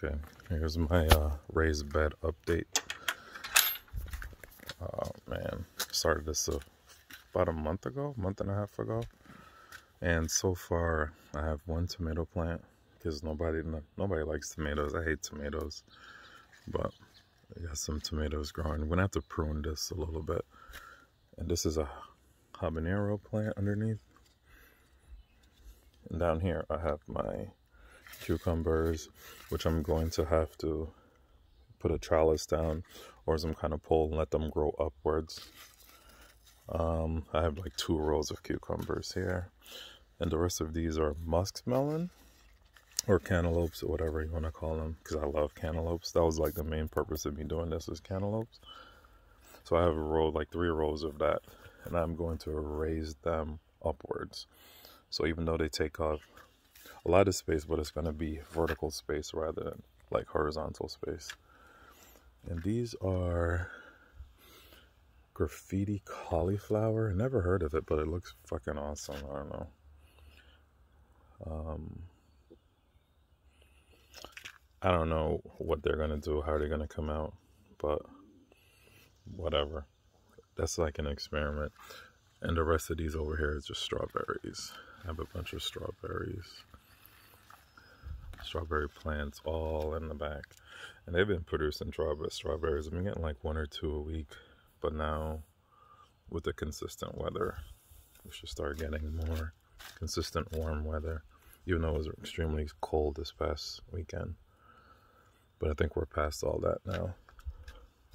Okay, here's my raised bed update. Oh man, started this about a month and a half ago, and so far I have one tomato plant because nobody likes tomatoes. I hate tomatoes, but I got some tomatoes growing. I'm gonna have to prune this a little bit, and this is a habanero plant underneath. And down here I have my cucumbers, which I'm going to have to put a trellis down or some kind of pole and let them grow upwards. I have like 2 rows of cucumbers here, and the rest of these are muskmelon or cantaloupes or whatever you want to call them, because I love cantaloupes. That was like the main purpose of me doing this, is cantaloupes. So I have a row, like 3 rows of that, and I'm going to raise them upwards. So even though they take up a lot of space, but it's going to be vertical space rather than like horizontal space. And these are graffiti cauliflower. Never heard of it, but it looks fucking awesome. I don't know. I don't know what they're going to do, how they're going to come out, but whatever. That's like an experiment. And the rest of these over here is just strawberries. I have a bunch of strawberries. Strawberry plants all in the back. And they've been producing strawberries. I've been getting like 1 or 2 a week. But now, with the consistent weather, we should start getting more consistent warm weather. Even though it was extremely cold this past weekend. But I think we're past all that now.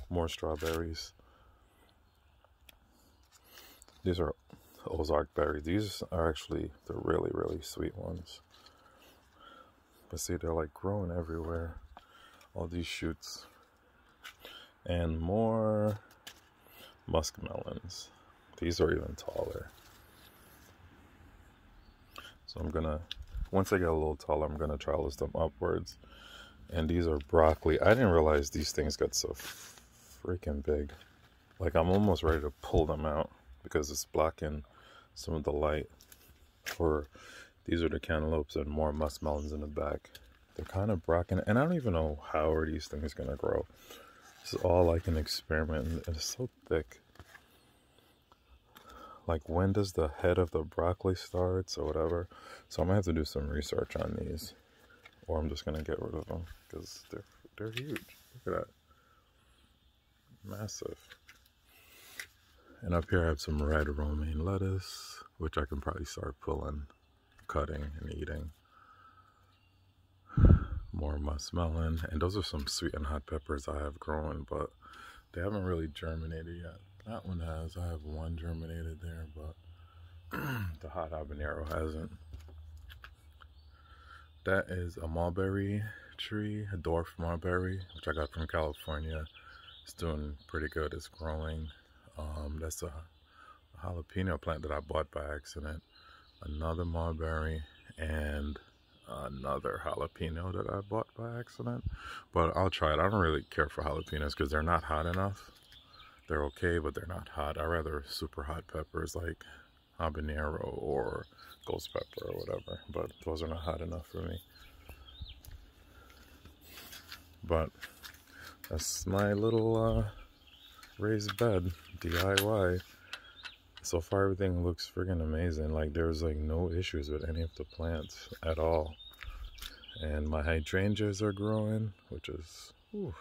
More strawberries. These are Ozark berries. These are actually the really, really sweet ones. But see, they're like growing everywhere. All these shoots. And more muskmelons. These are even taller. So I'm gonna, once I get a little taller, I'm gonna trellis them upwards. And these are broccoli. I didn't realize these things got so freaking big. Like, I'm almost ready to pull them out because it's blocking some of the light. These are the cantaloupes and more muskmelons in the back. They're kind of broken, and I don't even know how are these things gonna grow. This is all like an experiment, and it's so thick. Like, when does the head of the broccoli start or whatever? So I'm gonna have to do some research on these, or I'm just gonna get rid of them because they're huge. Look at that, massive. And up here I have some red romaine lettuce, which I can probably start pulling, cutting, and eating. More muskmelon, and those are some sweet and hot peppers I have growing, but they haven't really germinated yet. That one has. I have one germinated there, but the hot habanero hasn't. That is a mulberry tree, a dwarf mulberry, which I got from California. It's doing pretty good. It's growing. That's a jalapeno plant that I bought by accident. Another mulberry and another jalapeno that I bought by accident. But I'll try it. I don't really care for jalapenos because they're not hot enough. They're okay, but they're not hot. I rather super hot peppers like habanero or ghost pepper or whatever. But those are not hot enough for me. But that's my little raised bed DIY. So far everything looks friggin' amazing. Like, there's like no issues with any of the plants at all. And my hydrangeas are growing, which is, whew.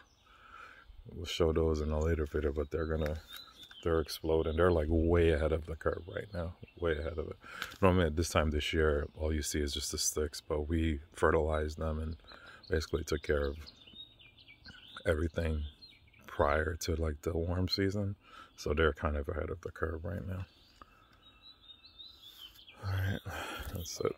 We'll show those in a later video, but they're exploding. They're like way ahead of the curve right now, way ahead of it. Normally at this time this year, all you see is just the sticks, but we fertilized them and basically took care of everything prior to like the warm season. So they're kind of ahead of the curve right now. All right, that's it.